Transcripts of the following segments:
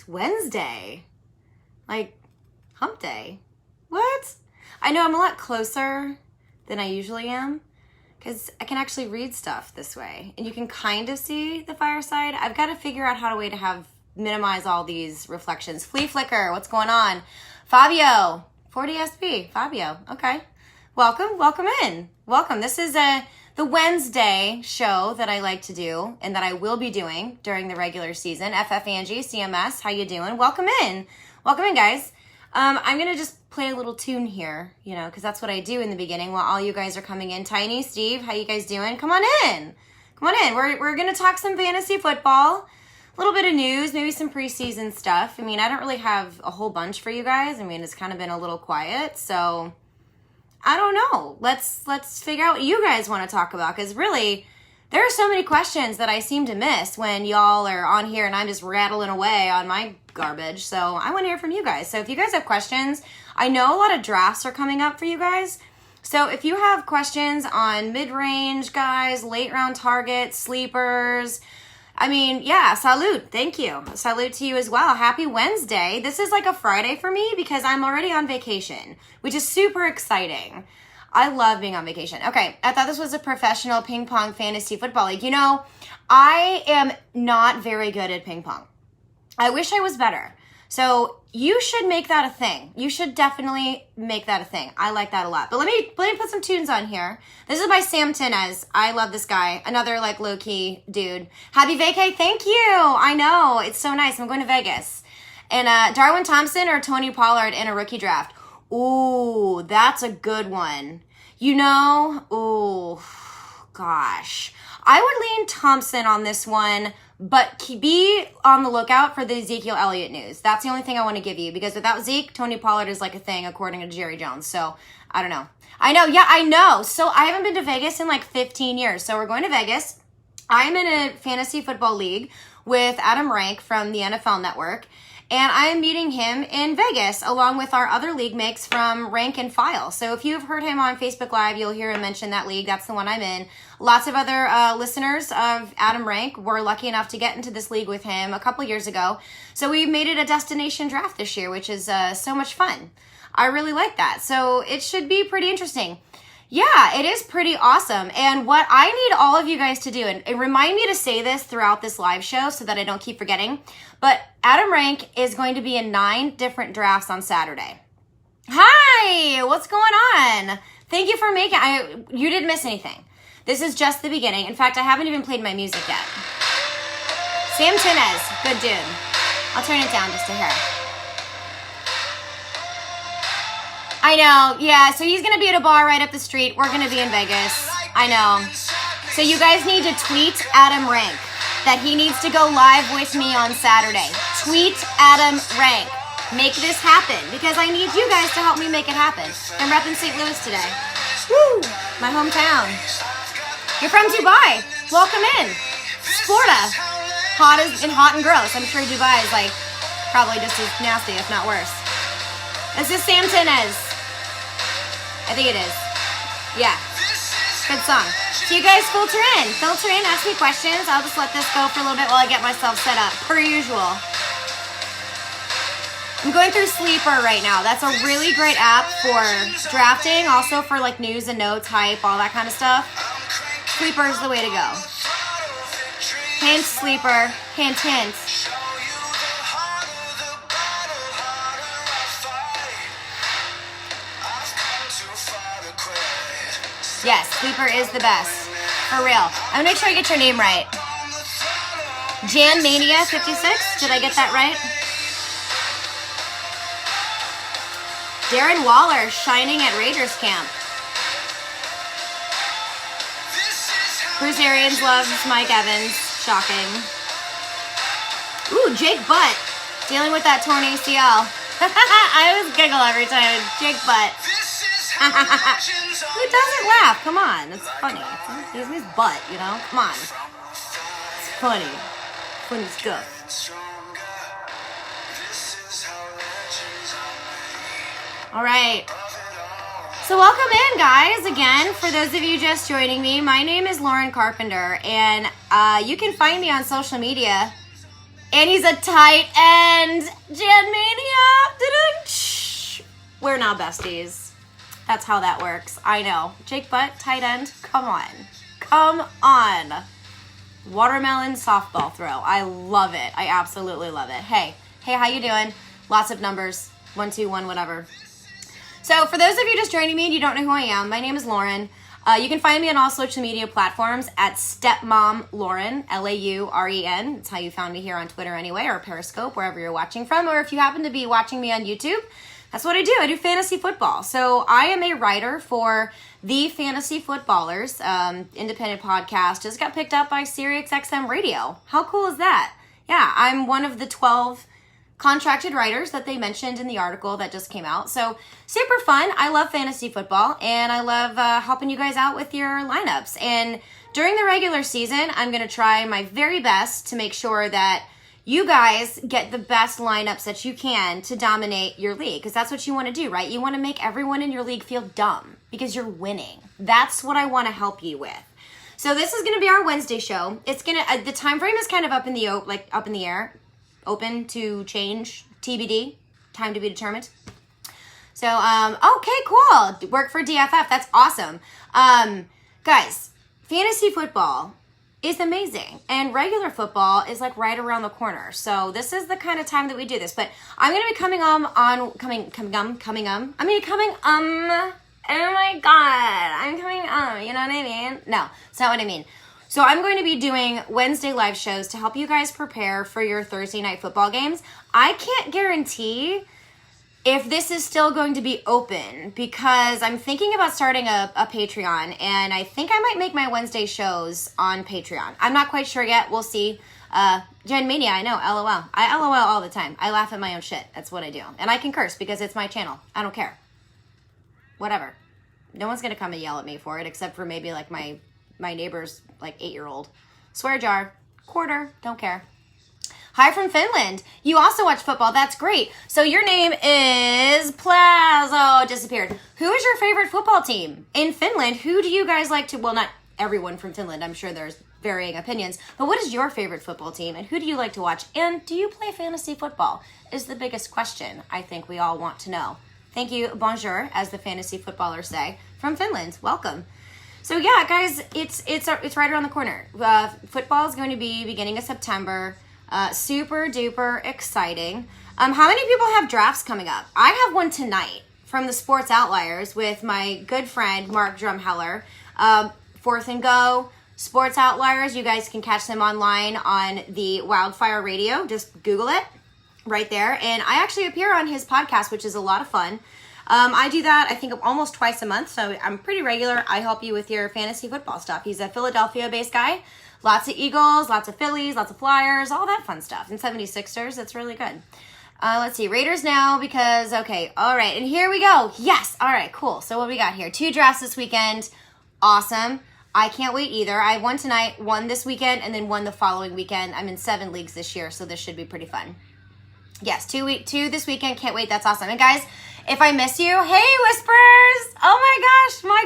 It's Wednesday. Like, hump day. What? I know I'm a lot closer than I usually am because I can actually read stuff this way. And you can kind of see the fireside. I've got to figure out how to minimize all these reflections. Flea Flicker, what's going on? Fabio, 40SB, Fabio, okay. Welcome in. Welcome. This is the Wednesday show that I like to do and that I will be doing during the regular season. FF Angie, CMS, how you doing? Welcome in, guys. I'm going to just play a little tune here, because that's what I do in the beginning while all you guys are coming in. Tiny, Steve, how you guys doing? Come on in. We're going to talk some fantasy football, a little bit of news, maybe some preseason stuff. I don't really have a whole bunch for you guys. It's kind of been a little quiet, so I don't know. Let's figure out what you guys want to talk about, because really, there are so many questions that I seem to miss when y'all are on here and I'm just rattling away on my garbage. So I want to hear from you guys. So if you guys have questions, I know a lot of drafts are coming up for you guys. So if you have questions on mid-range guys, late round targets, sleepers, salute. Thank you. Salute to you as well. Happy Wednesday. This is like a Friday for me because I'm already on vacation, which is super exciting. I love being on vacation. Okay, I thought this was a professional ping pong fantasy football league. I am not very good at ping pong. I wish I was better. So you should make that a thing. You should definitely make that a thing. I like that a lot. But let me put some tunes on here. This is by Sam Tinez. I love this guy. Another low-key dude. Happy vacay. Thank you. I know. It's so nice. I'm going to Vegas. And Darwin Thompson or Tony Pollard in a rookie draft. Ooh, that's a good one. Ooh, gosh. I would lean Thompson on this one, but be on the lookout for the Ezekiel Elliott news. That's the only thing I want to give you, because without Zeke, Tony Pollard is like a thing, according to Jerry Jones. So, I don't know. I know. So, I haven't been to Vegas in 15 years. So, we're going to Vegas. I'm in a fantasy football league with Adam Rank from the NFL Network. And I am meeting him in Vegas along with our other league mates from Rank and File. So if you've heard him on Facebook Live, you'll hear him mention that league. That's the one I'm in. Lots of other listeners of Adam Rank were lucky enough to get into this league with him a couple years ago. So we made it a destination draft this year, which is so much fun. I really like that. So it should be pretty interesting. Yeah, it is pretty awesome. And what I need all of you guys to do, and remind me to say this throughout this live show so that I don't keep forgetting, but Adam Rank is going to be in 9 different drafts on Saturday. Hi, what's going on? Thank you for you didn't miss anything. This is just the beginning. In fact, I haven't even played my music yet. Sam Tinez, good dude. I'll turn it down just a hair. I know, yeah, so he's going to be at a bar right up the street. We're going to be in Vegas. I know. So you guys need to tweet Adam Rank that he needs to go live with me on Saturday. Tweet Adam Rank. Make this happen, because I need you guys to help me make it happen. I'm repping St. Louis today. Woo! My hometown. You're from Dubai. Welcome in. Florida. Hot and gross. I'm sure Dubai is probably just as nasty, if not worse. This is Sam Tinez. I think it is. Yeah. Good song. So you guys filter in, ask me questions. I'll just let this go for a little bit while I get myself set up, per usual. I'm going through Sleeper right now. That's a really great app for drafting, also for news and notes, hype, all that kind of stuff. Sleeper is the way to go. Hint, Sleeper. Hint, hint. Yes, Sleeper is the best. For real. I'm gonna make sure I get your name right. Jan Mania 56? Did I get that right? Darren Waller shining at Raiders camp. Bruce Arians loves Mike Evans. Shocking. Ooh, Jake Butt. Dealing with that torn ACL. I always giggle every time. Jake Butt. Who doesn't laugh? Come on, it's funny. He's his butt, Come on. It's funny. Funny stuff. All right. So welcome in, guys. Again, for those of you just joining me, my name is Lauren Carpenter, and you can find me on social media And he's a tight end. Jan Mania. We're now besties. That's how that works. I know. Jake Butt, tight end. Come on. Come on. Watermelon softball throw. I love it. I absolutely love it. Hey, how you doing? Lots of numbers. 1, 2, 1, whatever. So for those of you just joining me and you don't know who I am, my name is Lauren. You can find me on all social media platforms at Stepmom Lauren, Lauren. That's how you found me here on Twitter anyway, or Periscope, wherever you're watching from. Or if you happen to be watching me on YouTube, that's what I do. I do fantasy football. So I am a writer for The Fantasy Footballers, independent podcast. Just got picked up by SiriusXM Radio. How cool is that? Yeah, I'm one of the 12 contracted writers that they mentioned in the article that just came out. So super fun. I love fantasy football, and I love helping you guys out with your lineups. And during the regular season, I'm going to try my very best to make sure that you guys get the best lineups that you can to dominate your league, because that's what you want to do, right? You want to make everyone in your league feel dumb because you're winning. That's what I want to help you with. So this is going to be our Wednesday show. It's going to the time frame is kind of up in the air. Open to change, TBD, time to be determined. So, okay, cool. Work for DFF. That's awesome. Guys, fantasy football is amazing, and regular football is like right around the corner. So this is the kind of time that we do this. But I'm going to be coming oh my God, I'm coming you know what I mean? No, it's not what I mean. So I'm going to be doing Wednesday live shows to help you guys prepare for your Thursday night football games. I can't guarantee if this is still going to be open, because I'm thinking about starting a Patreon, and I think I might make my Wednesday shows on Patreon. I'm not quite sure yet. We'll see. Jen Mania, I know, LOL. I LOL all the time. I laugh at my own shit. That's what I do. And I can curse because it's my channel. I don't care. Whatever. No one's going to come and yell at me for it, except for maybe like my neighbor's like 8-year-old. Swear jar, quarter, don't care. Hi from Finland. You also watch football. That's great. So your name is Plazo. Disappeared. Who is your favorite football team in Finland? Who do you guys like to? Well, not everyone from Finland. I'm sure there's varying opinions. But what is your favorite football team, and who do you like to watch? And do you play fantasy football? Is the biggest question I think we all want to know. Thank you, bonjour, as the fantasy footballers say, from Finland. Welcome. So yeah, guys, it's right around the corner. Football is going to be beginning of September. Super duper exciting. How many people have drafts coming up? I have one tonight from the Sports Outliers with my good friend Mark Drumheller. Fourth and Go, Sports Outliers. You guys can catch them online on the Wildfire Radio. Just Google it right there. And I actually appear on his podcast, which is a lot of fun. I do that, I think, almost twice a month, so I'm pretty regular. I help you with your fantasy football stuff. He's a Philadelphia-based guy. Lots of Eagles, lots of Phillies, lots of Flyers, all that fun stuff. And 76ers, it's really good. Let's see, Raiders now because, okay, all right, and here we go. Yes, all right, cool. So what we got here? 2 drafts this weekend. Awesome. I can't wait either. I have one tonight, one this weekend, and then one the following weekend. I'm in 7 leagues this year, so this should be pretty fun. Yes, 2 this weekend. Can't wait. That's awesome. And guys, if I miss you, hey, Whispers! Oh my gosh, my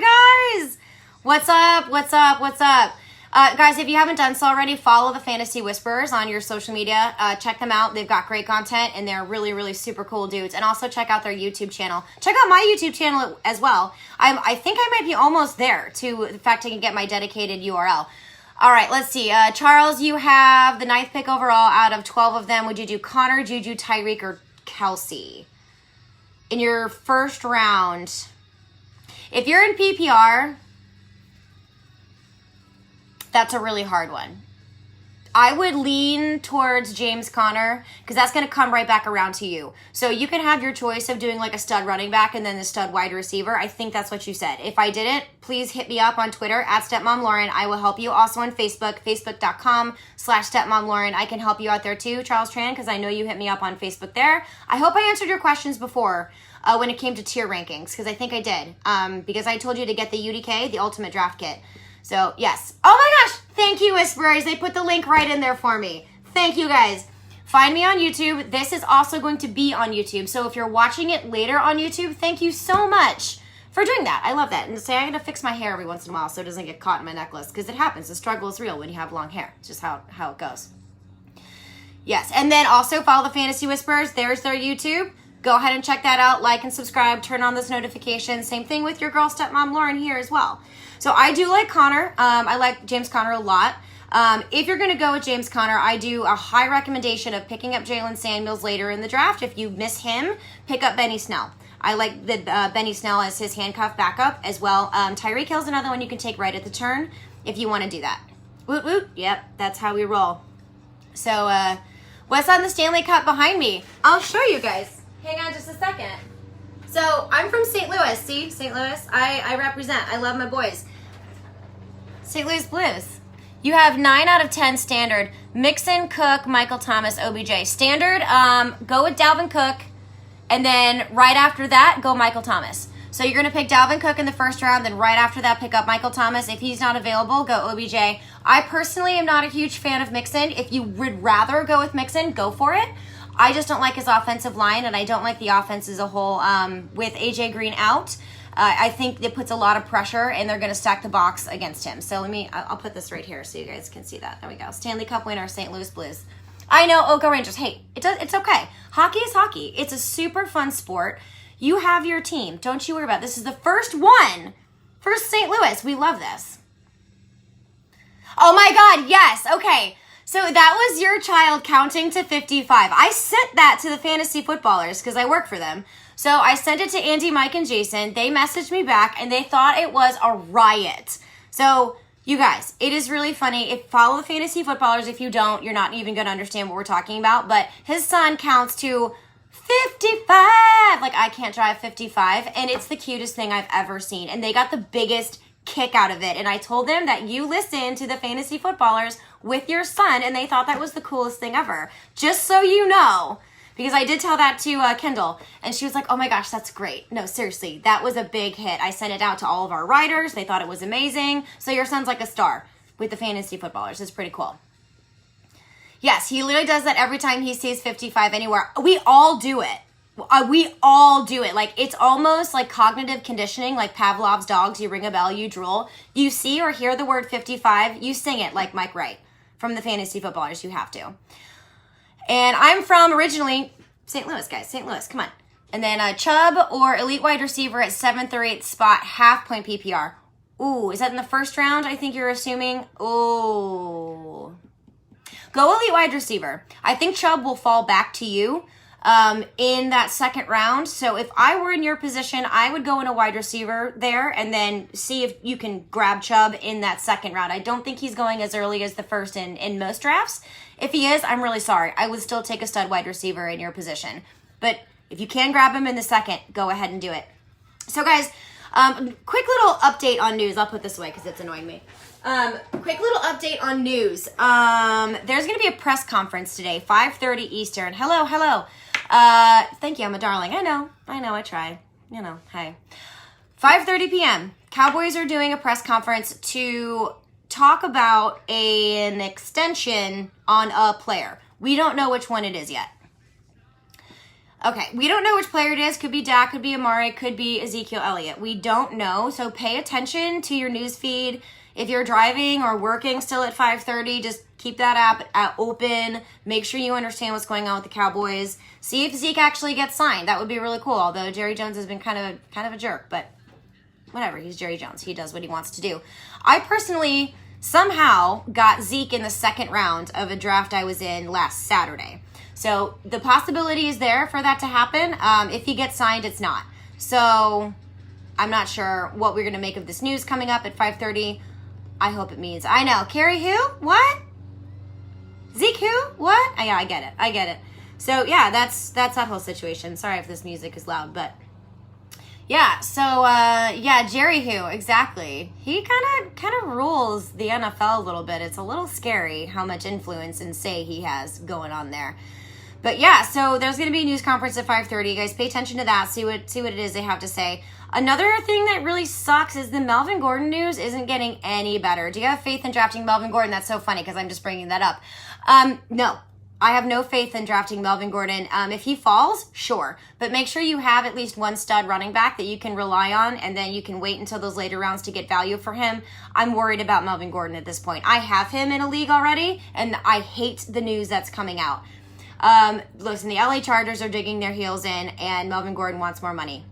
guys! What's up? What's up? What's up? Guys, if you haven't done so already, follow the Fantasy Whisperers on your social media. Check them out. They've got great content, and they're really, really super cool dudes. And also check out their YouTube channel. Check out my YouTube channel as well. I think I might be almost there to the fact I can get my dedicated URL. All right, let's see. Charles, you have the 9th pick overall out of 12 of them. Would you do Connor, Juju, Tyreek, or Kelsey in your first round? If you're in PPR, that's a really hard one. I would lean towards James Conner because that's going to come right back around to you. So you can have your choice of doing like a stud running back and then the stud wide receiver. I think that's what you said. If I didn't, please hit me up on Twitter at StepMomLauren. I will help you. Also on Facebook, facebook.com/StepMomLauren. I can help you out there too, Charles Tran, because I know you hit me up on Facebook there. I hope I answered your questions before when it came to tier rankings, because I think I did. Because I told you to get the UDK, the Ultimate Draft Kit. So, yes. Oh my gosh! Thank you, Whisperers. They put the link right in there for me. Thank you, guys. Find me on YouTube. This is also going to be on YouTube. So if you're watching it later on YouTube, thank you so much for doing that. I love that. And say I gotta fix my hair every once in a while so it doesn't get caught in my necklace. Because it happens. The struggle is real when you have long hair. It's just how it goes. Yes, and then also follow the Fantasy Whisperers. There's their YouTube. Go ahead and check that out. Like and subscribe. Turn on those notifications. Same thing with your girl stepmom Lauren here as well. So I do like Connor. I like James Conner a lot. If you're going to go with James Conner, I do a high recommendation of picking up Jalen Samuels later in the draft. If you miss him, pick up Benny Snell. I like the Benny Snell as his handcuff backup as well. Tyreek Hill's another one you can take right at the turn if you want to do that. Woot woot. Yep, that's how we roll. So, what's on the Stanley Cup behind me? I'll show you guys. Hang on just a second. So, I'm from St. Louis. See? St. Louis. I represent. I love my boys. St. Louis Blues. You have 9 out of 10 standard. Mixon, Cook, Michael Thomas, OBJ. Standard, go with Dalvin Cook. And then right after that, go Michael Thomas. So you're going to pick Dalvin Cook in the first round. Then right after that, pick up Michael Thomas. If he's not available, go OBJ. I personally am not a huge fan of Mixon. If you would rather go with Mixon, go for it. I just don't like his offensive line, and I don't like the offense as a whole with AJ Green out. I think it puts a lot of pressure, and they're going to stack the box against him. So I'll put this right here so you guys can see that. There we go. Stanley Cup winner, St. Louis Blues. I know, Go Rangers. Hey, it's okay. Hockey is hockey. It's a super fun sport. You have your team. Don't you worry about it. This is the first one for St. Louis. We love this. Oh my God, yes. Okay. So that was your child counting to 55. I sent that to the fantasy footballers because I work for them. So I sent it to Andy, Mike, and Jason. They messaged me back, and they thought it was a riot. So, you guys, it is really funny. Follow the fantasy footballers. If you don't, you're not even going to understand what we're talking about. But his son counts to 55. Like, I can't drive 55. And it's the cutest thing I've ever seen. And they got the biggest kick out of it. And I told them that you listen to the fantasy footballers with your son, and they thought that was the coolest thing ever. Just so you know. Because I did tell that to Kendall, and she was like, oh my gosh, that's great. No, seriously, that was a big hit. I sent it out to all of our writers. They thought it was amazing. So your son's like a star with the fantasy footballers. It's pretty cool. Yes, he literally does that every time he sees 55 anywhere. We all do it. We all do it. Like, it's almost like cognitive conditioning, like Pavlov's dogs. You ring a bell, you drool. You see or hear the word 55, you sing it like Mike Wright from the fantasy footballers. You have to. And I'm from originally St. Louis, guys. St. Louis, come on. And then Chubb or elite wide receiver at 7th or 8th spot, half-point PPR. Ooh, is that in the first round, I think you're assuming? Ooh. Go elite wide receiver. I think Chubb will fall back to you in that second round. So if I were in your position, I would go in a wide receiver there and then see if you can grab Chubb in that second round. I don't think he's going as early as the first in most drafts. If he is, I'm really sorry. I would still take a stud wide receiver in your position. But if you can grab him in the second, go ahead and do it. So guys, quick little update on news. I'll put this away because it's annoying me. Quick little update on news. There's going to be a press conference today, 5:30 Eastern. Hello. Thank you, I'm a darling. I know, I try. You know, hey. 5:30 p.m. Cowboys are doing a press conference to talk about an extension on a player. We don't know which one it is yet. Okay, we don't know which player it is. Could be Dak, could be Amari, could be Ezekiel Elliott. We don't know, so pay attention to your news feed. If you're driving or working still at 5:30, just keep that app open. Make sure you understand what's going on with the Cowboys. See if Zeke actually gets signed. That would be really cool, although Jerry Jones has been kind of a jerk, but whatever. He's Jerry Jones. He does what he wants to do. I personally somehow got Zeke in the second round of a draft I was in last Saturday. So the possibility is there for that to happen. If he gets signed, it's not. So I'm not sure what we're going to make of this news coming up at 5:30. I hope it means, I know. Carrie who? What? Zeke who? What? Yeah, I get it. So yeah, that's that whole situation. Sorry if this music is loud, but yeah, so Jerry who, exactly. He kind of rules the NFL a little bit. It's a little scary how much influence and say he has going on there. But yeah, so there's going to be a news conference at 5:30. You guys pay attention to that. See what it is they have to say. Another thing that really sucks is the Melvin Gordon news isn't getting any better. Do you have faith in drafting Melvin Gordon? That's so funny because I'm just bringing that up. No, I have no faith in drafting Melvin Gordon. If he falls, sure. But make sure you have at least one stud running back that you can rely on, and then you can wait until those later rounds to get value for him. I'm worried about Melvin Gordon at this point. I have him in a league already, and I hate the news that's coming out. Listen, the LA Chargers are digging their heels in, and Melvin Gordon wants more money.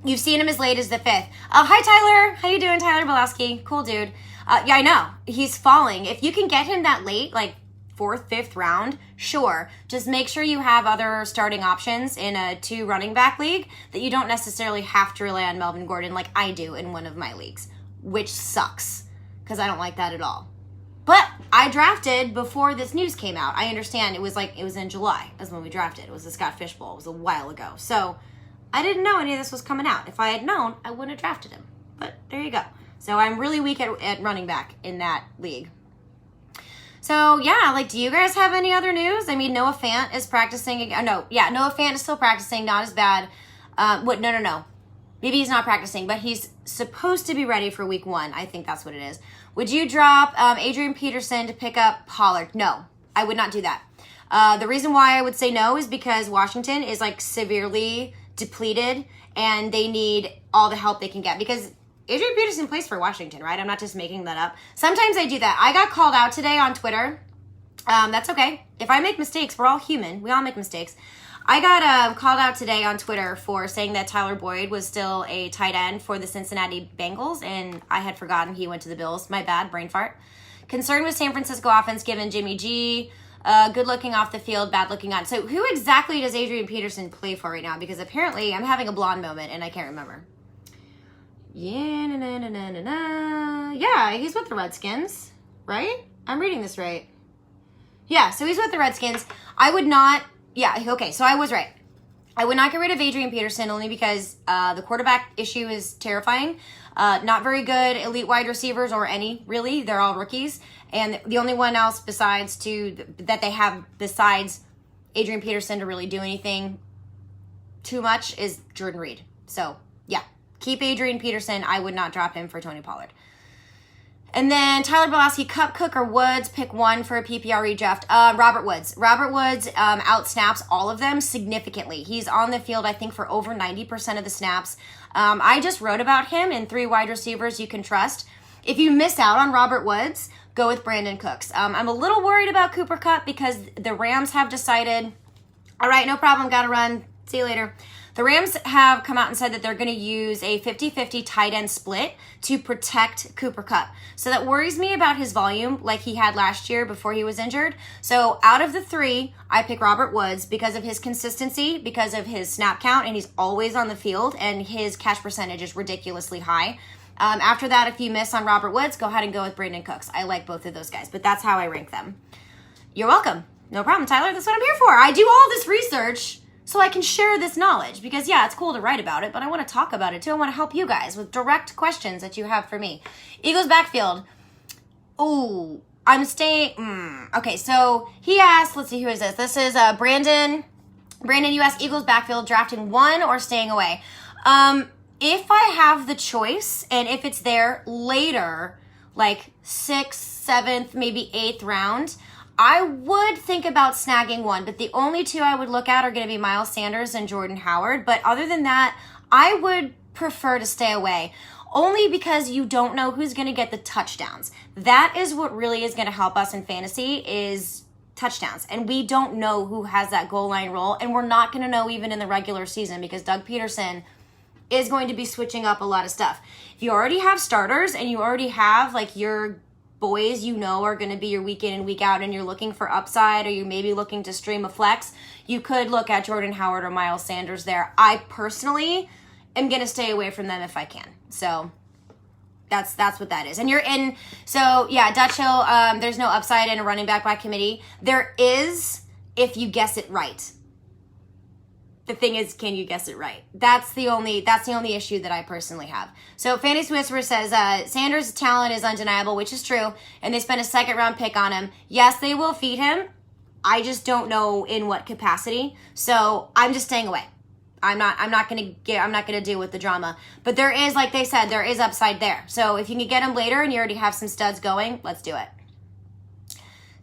You've seen him as late as the 5th. Hi, Tyler. How you doing, Tyler Belowski? Cool dude. Yeah, I know. He's falling. If you can get him that late, like 4th, 5th round, sure. Just make sure you have other starting options in a 2 running back league that you don't necessarily have to rely on Melvin Gordon like I do in one of my leagues, which sucks because I don't like that at all. But I drafted before this news came out. I understand it was in July is when we drafted. It was the Scott Fish Bowl. It was a while ago. So I didn't know any of this was coming out. If I had known, I wouldn't have drafted him. But there you go. So I'm really weak at running back in that league. So yeah, do you guys have any other news? I mean, Noah Fant is practicing again. Noah Fant is still practicing, not as bad. No. Maybe he's not practicing, but he's supposed to be ready for week 1. I think that's what it is. Would you drop Adrian Peterson to pick up Pollard? No, I would not do that. The reason why I would say no is because Washington is severely depleted and they need all the help they can get because Adrian Peterson plays for Washington, right? I'm not just making that up. Sometimes I do that. I got called out today on Twitter. That's okay. If I make mistakes, we're all human. We all make mistakes. I got called out today on Twitter for saying that Tyler Boyd was still a tight end for the Cincinnati Bengals, and I had forgotten he went to the Bills. My bad, brain fart. Concerned with San Francisco offense given Jimmy G. Good looking off the field, bad looking on. So who exactly does Adrian Peterson play for right now? Because apparently I'm having a blonde moment, and I can't remember. Yeah, Yeah, he's with the Redskins, right? I'm reading this right. Yeah, so he's with the Redskins. I would not... Yeah, okay, so I was right. I would not get rid of Adrian Peterson only because the quarterback issue is terrifying. Not very good elite wide receivers or any, really. They're all rookies. And the only one else besides Adrian Peterson to really do anything too much is Jordan Reed. So, yeah, keep Adrian Peterson. I would not drop him for Tony Pollard. And then Tyler Belowski, Cup, Cook, or Woods, pick one for a PPR redraft. Robert Woods. Robert Woods outsnaps all of them significantly. He's on the field, I think, for over 90% of the snaps. I just wrote about him in 3 wide receivers you can trust. If you miss out on Robert Woods, go with Brandon Cooks. I'm a little worried about Cooper Kupp because the Rams have decided, all right, no problem, gotta run. See you later. The Rams have come out and said that they're going to use a 50-50 tight end split to protect Cooper Kupp. So that worries me about his volume like he had last year before he was injured. So out of the 3, I pick Robert Woods because of his consistency, because of his snap count, and he's always on the field, and his catch percentage is ridiculously high. After that, if you miss on Robert Woods, go ahead and go with Brandon Cooks. I like both of those guys, but that's how I rank them. You're welcome. No problem, Tyler. That's what I'm here for. I do all this research so I can share this knowledge because, yeah, it's cool to write about it, but I want to talk about it too. I want to help you guys with direct questions that you have for me. Eagles backfield. Oh, I'm staying. Okay, so he asked, let's see, who is this? This is Brandon. Brandon, you asked Eagles backfield, drafting 1 or staying away. If I have the choice and if it's there later, like 6th, 7th, maybe 8th round, I would think about snagging 1, but the only 2 I would look at are going to be Miles Sanders and Jordan Howard. But other than that, I would prefer to stay away, only because you don't know who's going to get the touchdowns. That is what really is going to help us in fantasy is touchdowns. And we don't know who has that goal line role, and we're not going to know even in the regular season because Doug Peterson is going to be switching up a lot of stuff. If you already have starters and you already have your boys you know are going to be your week in and week out and you're looking for upside or you're maybe looking to stream a flex, you could look at Jordan Howard or Miles Sanders there. I personally am going to stay away from them if I can. So that's what that is. And you're in, so yeah, Dutch Hill, there's no upside in a running back by committee. There is if you guess it right. The thing is, can you guess it right? That's the only issue that I personally have. So Fantasy Whisperer says, Sanders' talent is undeniable, which is true, and they spent a 2nd round pick on him. Yes, they will feed him. I just don't know in what capacity. So I'm just staying away. I'm not gonna deal with the drama. But there is, like they said, there is upside there. So if you can get him later and you already have some studs going, let's do it.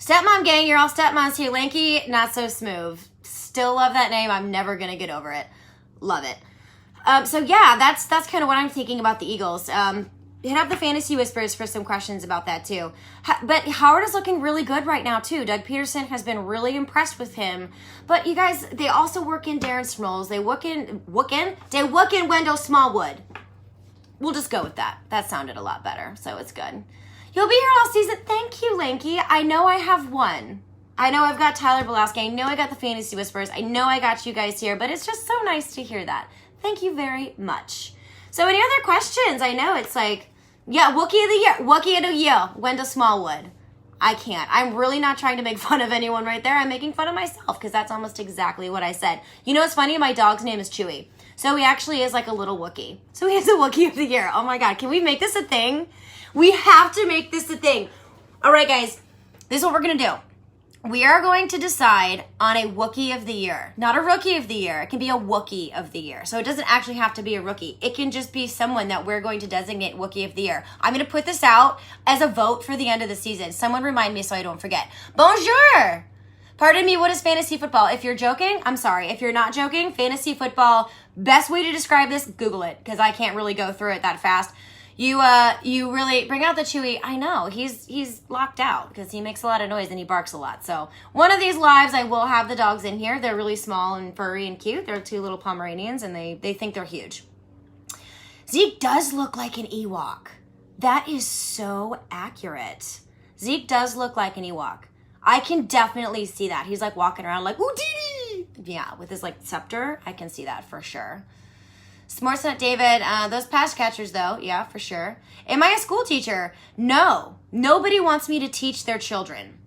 Stepmom gang, you're all stepmoms here. Lanky, not so smooth. Still love that name. I'm never going to get over it. Love it. So yeah, that's kind of what I'm thinking about the Eagles. Hit up the Fantasy Whispers for some questions about that too. But Howard is looking really good right now too. Doug Peterson has been really impressed with him. But you guys, they also work in Darren Sproles. They work in Wendell Smallwood. We'll just go with that. That sounded a lot better, so it's good. You'll be here all season. Thank you, Lanky. I know I have one. I know I've got Tyler Belaski. I know I got the Fantasy Whispers. I know I got you guys here, but it's just so nice to hear that. Thank you very much. So any other questions? I know it's like, yeah, Wookie of the Year. Wookie of the Year. Wendell Smallwood. I can't. I'm really not trying to make fun of anyone right there. I'm making fun of myself because that's almost exactly what I said. You know what's funny? My dog's name is Chewy. So he actually is like a little Wookie. So he is a Wookie of the Year. Oh my God. Can we make this a thing? We have to make this a thing. All right, guys. This is what we're going to do. We are going to decide on a Wookie of the Year. Not a Rookie of the Year. It can be a Wookie of the Year. So it doesn't actually have to be a rookie. It can just be someone that we're going to designate Wookie of the Year. I'm going to put this out as a vote for the end of the season. Someone remind me so I don't forget. Bonjour! Pardon me, what is fantasy football? If you're joking, I'm sorry. If you're not joking, fantasy football, best way to describe this, Google it, because I can't really go through it that fast. You really bring out the Chewy. I know he's locked out because he makes a lot of noise and he barks a lot. So one of these lives, I will have the dogs in here. They're really small and furry and cute. They're two little Pomeranians and they think they're huge. Zeke does look like an Ewok. That is so accurate. Zeke does look like an Ewok. I can definitely see that. He's like walking around like, ooh, dee dee. Yeah, with his like scepter. I can see that for sure. Smartsnut David, those pass catchers though, yeah, for sure. Am I a school teacher? No. Nobody wants me to teach their children.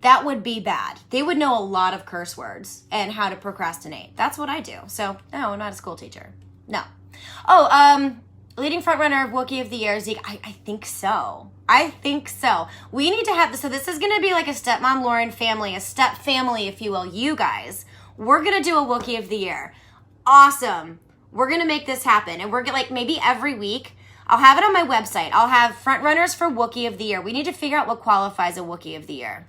That would be bad. They would know a lot of curse words and how to procrastinate. That's what I do. So, no, I'm not a school teacher. No. Oh, leading frontrunner of Wookie of the Year, Zeke. I think so. I think so. We need to have this. So this is going to be like a Stepmom Lauren family, a step family, if you will. You guys, we're going to do a Wookie of the Year. Awesome. We're going to make this happen. And we're going to, like, maybe every week, I'll have it on my website. I'll have front runners for Wookie of the Year. We need to figure out what qualifies a Wookie of the Year.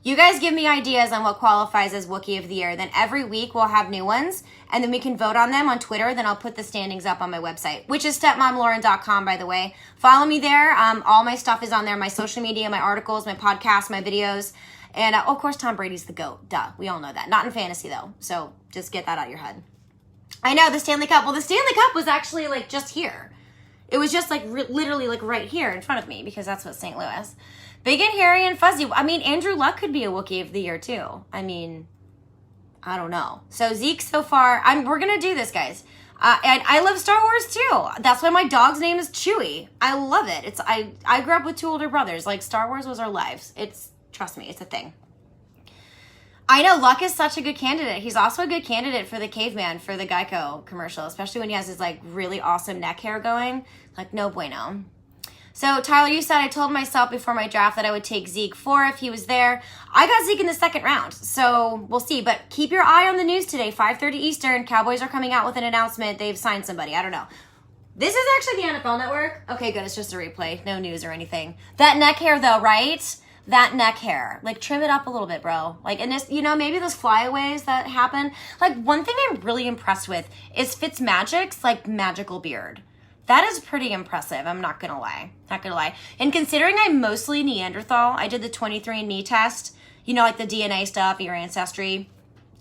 You guys give me ideas on what qualifies as Wookie of the Year. Then every week we'll have new ones. And then we can vote on them on Twitter. Then I'll put the standings up on my website, which is stepmomlauren.com, by the way. Follow me there. All my stuff is on there. My social media, my articles, my podcasts, my videos. And, of course, Tom Brady's the GOAT. Duh. We all know that. Not in fantasy, though. So just get that out of your head. I know, the Stanley Cup. Well, the Stanley Cup was actually, like, just here. It was just, like, literally, like, right here in front of me because that's what St. Louis. Big and hairy and fuzzy. I mean, Andrew Luck could be a Wookie of the Year, too. I mean, I don't know. So, Zeke, so far, we're going to do this, guys. And I love Star Wars, too. That's why my dog's name is Chewy. I love it. I grew up with two older brothers. Like, Star Wars was our lives. Trust me, it's a thing. I know Luck is such a good candidate. He's also a good candidate for the caveman for the Geico commercial, especially when he has his like really awesome neck hair going. Like, no bueno. So, Tyler, you said I told myself before my draft that I would take Zeke 4 if he was there. I got Zeke in the second round, so we'll see. But keep your eye on the news today, 5:30 Eastern. Cowboys are coming out with an announcement. They've signed somebody. I don't know. This is actually the NFL Network. Okay, good. It's just a replay. No news or anything. That neck hair, though, right? That neck hair, like trim it up a little bit, bro. Like, and this, you know, maybe those flyaways that happen. Like, one thing I'm really impressed with is Fitz Magic's like magical beard. That is pretty impressive. I'm not gonna lie. Not gonna lie. And considering I'm mostly Neanderthal, I did the 23andMe test. You know, like the DNA stuff, your ancestry.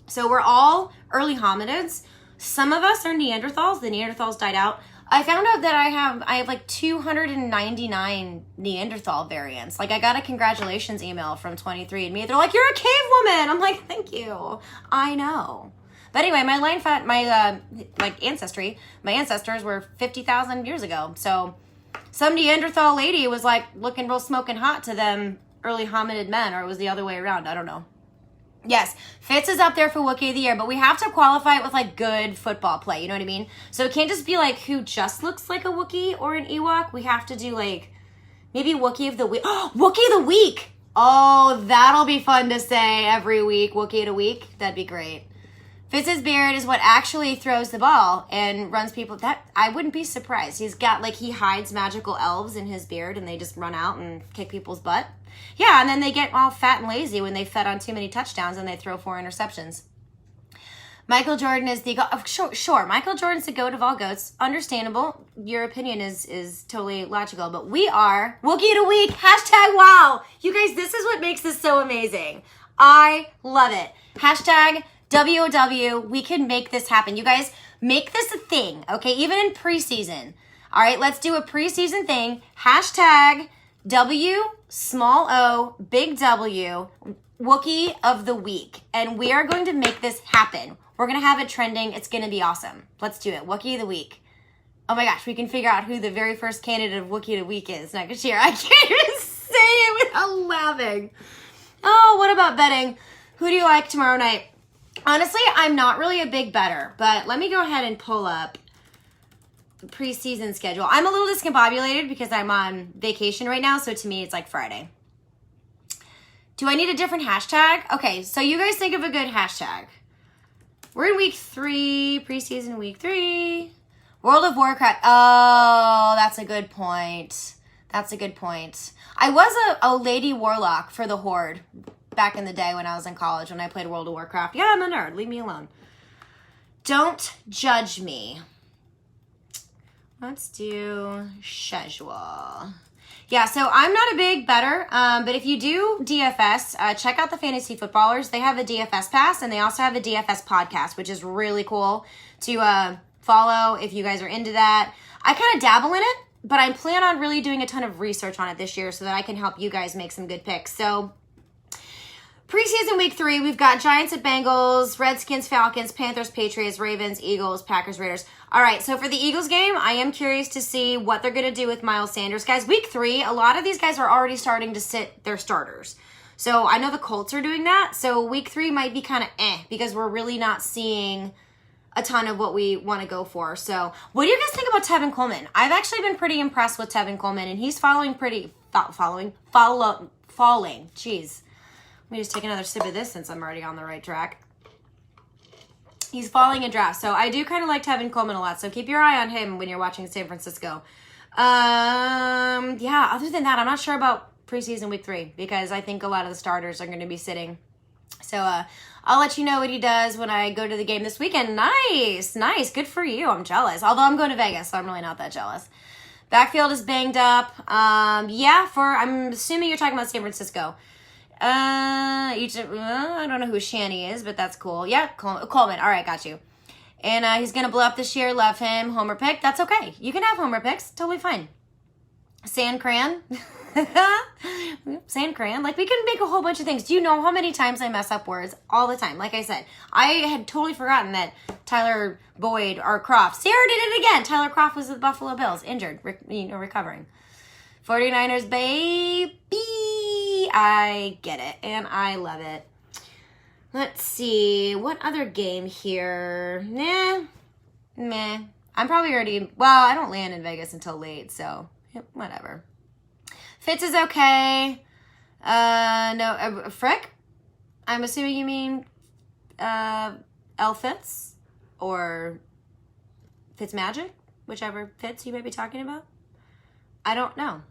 So we're all early hominids. Some of us are Neanderthals. The Neanderthals died out. I found out that I have like 299 Neanderthal variants. Like, I got a congratulations email from 23andMe. They're like, you're a cave woman. I'm like, thank you. I know. But anyway, my ancestry, my ancestors were 50,000 years ago. So some Neanderthal lady was like looking real smoking hot to them early hominid men, or it was the other way around. I don't know. Yes, Fitz is up there for Wookie of the Year, but we have to qualify it with, like, good football play. You know what I mean? So it can't just be, like, who just looks like a Wookie or an Ewok. We have to do, like, maybe Wookie of the Week. Oh, Wookie of the Week! Oh, that'll be fun to say every week. Wookie of the Week. That'd be great. Fitz's beard is what actually throws the ball and runs people. That I wouldn't be surprised. He's got, like, he hides magical elves in his beard, and they just run out and kick people's butt. Yeah, and then they get all fat and lazy when they fed on too many touchdowns and they throw 4 interceptions. Michael Jordan is the GOAT. Oh, sure. Michael Jordan's the GOAT of all GOATs. Understandable. Your opinion is totally logical. But we are Wookie of the Week. Hashtag wow. You guys, this is what makes this so amazing. I love it. Hashtag WOW. We can make this happen. You guys, make this a thing, okay? Even in preseason. All right, let's do a preseason thing. Hashtag W, small O, big W, Wookie of the Week. And we are going to make this happen. We're going to have it trending. It's going to be awesome. Let's do it. Wookie of the Week. Oh my gosh, we can figure out who the very first candidate of Wookie of the Week is next year. I can't even say it without laughing. Oh, what about betting? Who do you like tomorrow night? Honestly, I'm not really a big bettor, but let me go ahead and pull up the preseason schedule. I'm a little discombobulated because I'm on vacation right now, so to me, it's like Friday. Do I need a different hashtag? Okay, so you guys think of a good hashtag. We're in week 3, preseason week 3. World of Warcraft. Oh, that's a good point. That's a good point. I was a lady warlock for the Horde back in the day when I was in college when I played World of Warcraft. Yeah, I'm a nerd. Leave me alone. Don't judge me. Let's do schedule. Yeah, so I'm not a big bettor, but if you do DFS, check out the Fantasy Footballers. They have a DFS pass, and they also have a DFS podcast, which is really cool to follow if you guys are into that. I kind of dabble in it, but I plan on really doing a ton of research on it this year so that I can help you guys make some good picks. So preseason week 3, we've got Giants at Bengals, Redskins, Falcons, Panthers, Patriots, Ravens, Eagles, Packers, Raiders. All right, so for the Eagles game, I am curious to see what they're going to do with Miles Sanders. Guys, week 3, a lot of these guys are already starting to sit their starters. So I know the Colts are doing that. So week 3 might be kind of because we're really not seeing a ton of what we want to go for. So what do you guys think about Tevin Coleman? I've actually been pretty impressed with Tevin Coleman, and he's falling. Jeez. Let me just take another sip of this since I'm already on the right track. He's falling in drafts. So I do kind of like Tevin Coleman a lot. So keep your eye on him when you're watching San Francisco. Yeah, other than that, I'm not sure about preseason week 3 because I think a lot of the starters are going to be sitting. So I'll let you know what he does when I go to the game this weekend. Nice. Good for you. I'm jealous. Although I'm going to Vegas, so I'm really not that jealous. Backfield is banged up. I'm assuming you're talking about San Francisco. I don't know who Shanny is, but that's cool. Yeah, Coleman. All right, got you. And he's going to blow up this year. Love him. Homer pick. That's okay. You can have Homer picks. Totally fine. San Cran. San Cran. Like, we can make a whole bunch of things. Do you know how many times I mess up words all the time? Like I said, I had totally forgotten that Tyler Boyd or Croft. Sarah did it again. Tyler Croft was with the Buffalo Bills. Injured. Recovering. 49ers, baby. I get it, and I love it. Let's see. What other game here? Meh. I'm probably already... Well, I don't land in Vegas until late, so whatever. Fitz is okay. No, Frick? I'm assuming you mean L Fitz or Fitz Magic? Whichever Fitz you may be talking about. I don't know.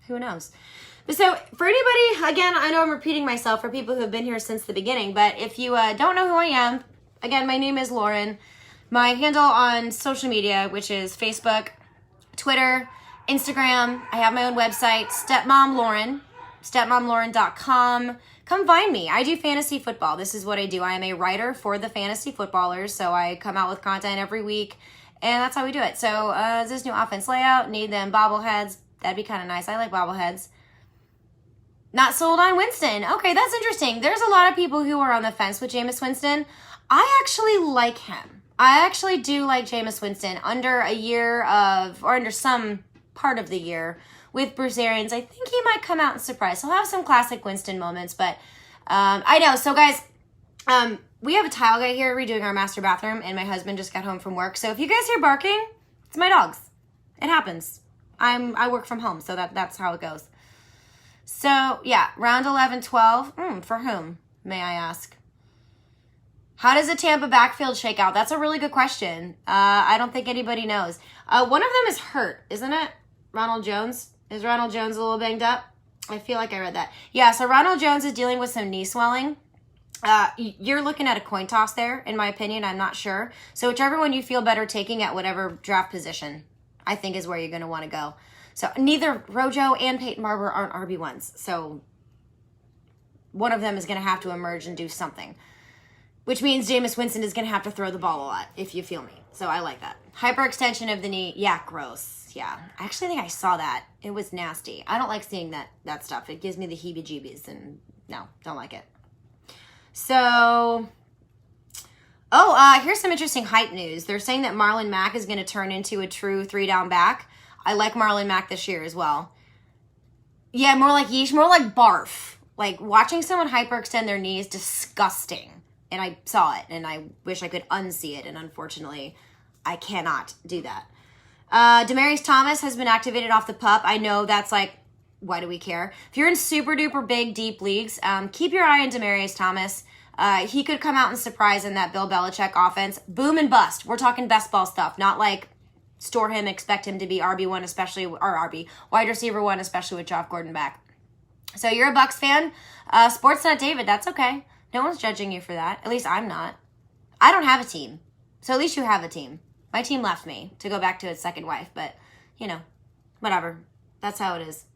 Who knows? So for anybody, again, I know I'm repeating myself for people who have been here since the beginning, but if you don't know who I am, again, my name is Lauren. My handle on social media, which is Facebook, Twitter, Instagram. I have my own website, Stepmom Lauren, stepmomlauren.com. Come find me. I do fantasy football. This is what I do. I am a writer for the Fantasy Footballers, so I come out with content every week, and that's how we do it. So this new offense layout, need them bobbleheads. That'd be kind of nice. I like bobbleheads. Not sold on Winston. Okay, that's interesting. There's a lot of people who are on the fence with Jameis Winston. I actually like him. I actually do like Jameis Winston under a year of, or under some part of the year with Bruce Arians. I think he might come out and surprise. He'll have some classic Winston moments, but I know. So guys, we have a tile guy here redoing our master bathroom, and my husband just got home from work. So if you guys hear barking, it's my dogs. It happens. I work from home, so that's how it goes. So, yeah, round 11, 12. For whom, may I ask? How does the Tampa backfield shake out? That's a really good question. I don't think anybody knows. One of them is hurt, isn't it? Ronald Jones. Is Ronald Jones a little banged up? I feel like I read that. Yeah, so Ronald Jones is dealing with some knee swelling. You're looking at a coin toss there, in my opinion. I'm not sure. So whichever one you feel better taking at whatever draft position, I think is where you're going to want to go. So neither Rojo and Peyton Barber aren't RB1s. So one of them is going to have to emerge and do something. Which means Jameis Winston is going to have to throw the ball a lot, if you feel me. So I like that. Hyperextension of the knee. Yeah, gross. Yeah. I actually think I saw that. It was nasty. I don't like seeing that stuff. It gives me the heebie-jeebies. And no, don't like it. So, here's some interesting hype news. They're saying that Marlon Mack is going to turn into a true 3-down back. I like Marlon Mack this year as well. Yeah, more like yeesh, more like barf. Like, watching someone hyperextend their knee is disgusting. And I saw it, and I wish I could unsee it, and unfortunately, I cannot do that. Demaryius Thomas has been activated off the PUP. I know that's like, why do we care? If you're in super duper big, deep leagues, keep your eye on Demaryius Thomas. He could come out and surprise in that Bill Belichick offense. Boom and bust. We're talking best ball stuff, not like store him, expect him to be RB1, especially, or RB, wide receiver 1, especially with Josh Gordon back. So you're a Bucs fan. Sportsnet David, that's okay. No one's judging you for that. At least I'm not. I don't have a team. So at least you have a team. My team left me to go back to its second wife, but, you know, whatever. That's how it is.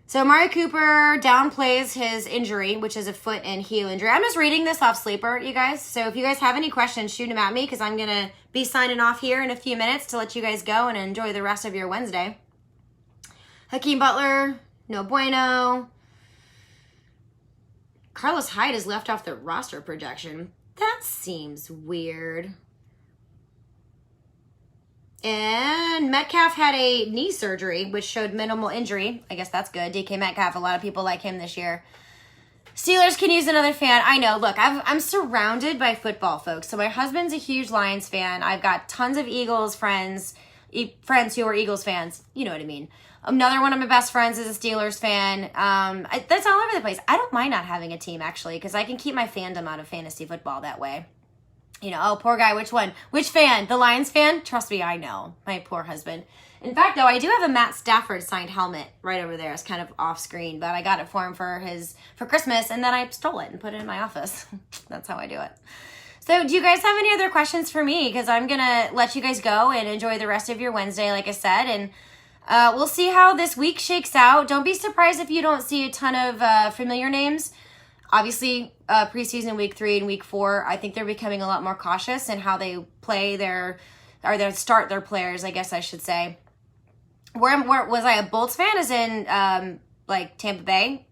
So Amari Cooper downplays his injury, which is a foot and heel injury. I'm just reading this off Sleeper, you guys. So if you guys have any questions, shoot them at me because I'm going to be signing off here in a few minutes to let you guys go and enjoy the rest of your Wednesday. Hakeem Butler, no bueno. Carlos Hyde is left off the roster projection. That seems weird. And Metcalf had a knee surgery, which showed minimal injury. I guess that's good. DK Metcalf, a lot of people like him this year. Steelers can use another fan. I know. Look, I'm surrounded by football folks. So my husband's a huge Lions fan. I've got tons of Eagles friends who are Eagles fans. You know what I mean. Another one of my best friends is a Steelers fan. That's all over the place. I don't mind not having a team, actually, because I can keep my fandom out of fantasy football that way. You know, oh, poor guy, which one? Which fan? The Lions fan? Trust me, I know. My poor husband. In fact, though, I do have a Matt Stafford signed helmet right over there. It's kind of off screen, but I got it for him for Christmas, and then I stole it and put it in my office. That's how I do it. So do you guys have any other questions for me? Because I'm going to let you guys go and enjoy the rest of your Wednesday, like I said, and we'll see how this week shakes out. Don't be surprised if you don't see a ton of familiar names. Obviously, preseason week 3 and week 4, I think they're becoming a lot more cautious in how they play start their players, I guess I should say. Where was I a Bolts fan? As in, like Tampa Bay?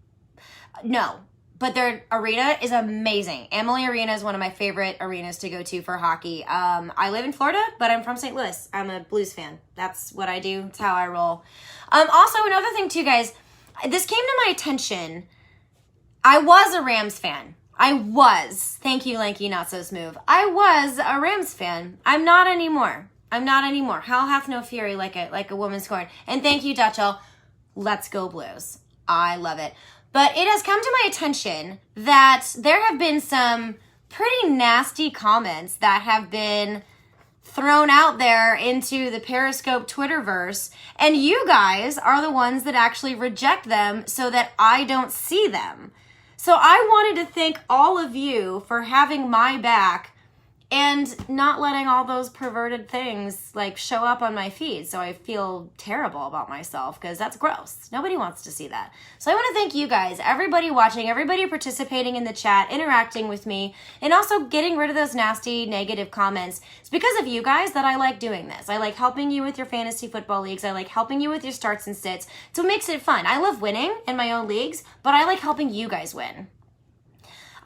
No, but their arena is amazing. Amalie Arena is one of my favorite arenas to go to for hockey. I live in Florida, but I'm from St. Louis. I'm a Blues fan. That's what I do. That's how I roll. Also, another thing too, guys, this came to my attention. I was a Rams fan. I was. Thank you, Lanky, not so smooth. I was a Rams fan. I'm not anymore. Hell hath no fury like a woman scorned. And thank you, Dutchell. Let's go Blues. I love it. But it has come to my attention that there have been some pretty nasty comments that have been thrown out there into the Periscope Twitterverse, and you guys are the ones that actually reject them so that I don't see them. So I wanted to thank all of you for having my back and not letting all those perverted things like show up on my feed. So I feel terrible about myself because that's gross. Nobody wants to see that. So I want to thank you guys, everybody watching, everybody participating in the chat, interacting with me, and also getting rid of those nasty negative comments. It's because of you guys that I like doing this. I like helping you with your fantasy football leagues. I like helping you with your starts and sits. It's what makes it fun. I love winning in my own leagues, but I like helping you guys win.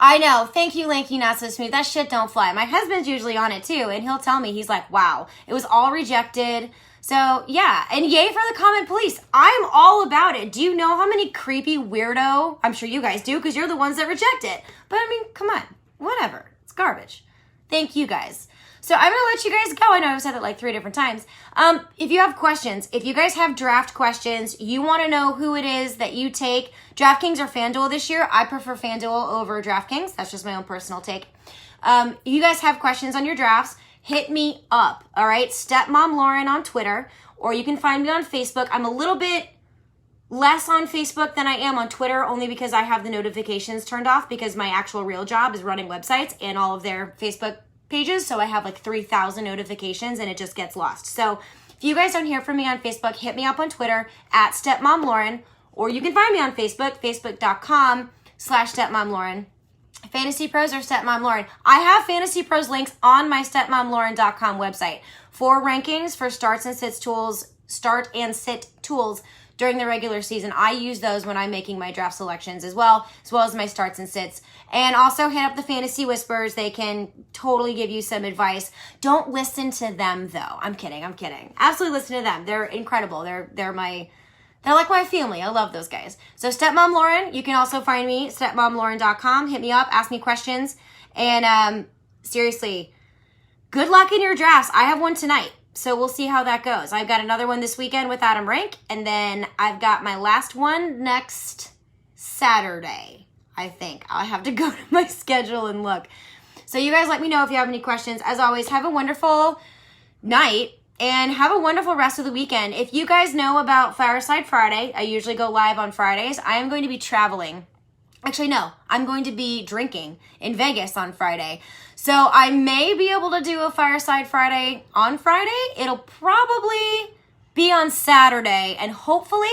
I know. Thank you, Lanky, not so smooth. That shit don't fly. My husband's usually on it too, and he'll tell me, he's like, wow, it was all rejected. So, yeah. And yay for the comment police. I'm all about it. Do you know how many creepy weirdo, I'm sure you guys do, because you're the ones that reject it. But, I mean, come on. Whatever. It's garbage. Thank you guys. So I'm going to let you guys go. I know I've said it like 3 different times. If you have questions, if you guys have draft questions, you want to know who it is that you take, DraftKings or FanDuel this year, I prefer FanDuel over DraftKings. That's just my own personal take. If you guys have questions on your drafts, hit me up, all right? Stepmom Lauren on Twitter, or you can find me on Facebook. I'm a little bit less on Facebook than I am on Twitter, only because I have the notifications turned off because my actual real job is running websites and all of their Facebook pages. So I have like 3,000 notifications and it just gets lost. So if you guys don't hear from me on Facebook, hit me up on Twitter at StepMomLauren, or you can find me on Facebook, facebook.com/StepMomLauren. Fantasy Pros or Stepmom Lauren. I have Fantasy Pros links on my stepmomlauren.com website for rankings for start and sit tools during the regular season. I use those when I'm making my draft selections as well as my starts and sits. And also hit up the Fantasy Whispers. They can totally give you some advice. Don't listen to them though. I'm kidding. Absolutely listen to them. They're incredible. They're like my family. I love those guys. So Stepmom Lauren, you can also find me, stepmomlauren.com. Hit me up, ask me questions. And seriously, good luck in your drafts. I have one tonight, so we'll see how that goes. I've got another one this weekend with Adam Rank, and then I've got my last one next Saturday, I think. I'll have to go to my schedule and look. So you guys let me know if you have any questions. As always, have a wonderful night. And have a wonderful rest of the weekend. If you guys know about Fireside Friday, I usually go live on Fridays. I am going to be traveling. Actually, no. I'm going to be drinking in Vegas on Friday. So I may be able to do a Fireside Friday on Friday. It'll probably be on Saturday. And hopefully,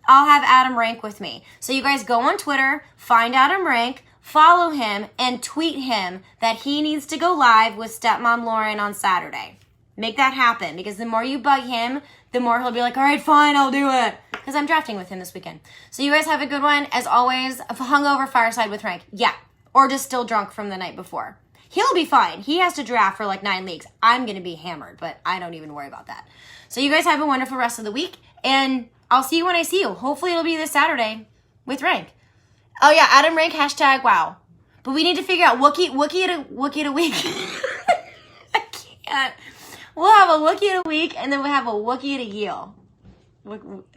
I'll have Adam Rank with me. So you guys go on Twitter, find Adam Rank, follow him, and tweet him that he needs to go live with Stepmom Lauren on Saturday. Make that happen, because the more you bug him, the more he'll be like, all right, fine, I'll do it. Because I'm drafting with him this weekend. So you guys have a good one. As always, a hungover Fireside with Rank. Yeah. Or just still drunk from the night before. He'll be fine. He has to draft for like 9 leagues. I'm going to be hammered, but I don't even worry about that. So you guys have a wonderful rest of the week, and I'll see you when I see you. Hopefully it'll be this Saturday with Rank. Oh yeah, Adam Rank, #wow. But we need to figure out Wookie to week. I can't. We'll have a Wookie of the week, and then we'll have a Wookie of the year.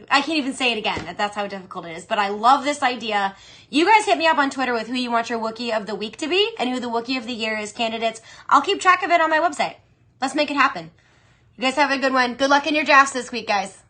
I can't even say it again. That's how difficult it is. But I love this idea. You guys hit me up on Twitter with who you want your Wookie of the week to be and who the Wookie of the year is candidates. I'll keep track of it on my website. Let's make it happen. You guys have a good one. Good luck in your drafts this week, guys.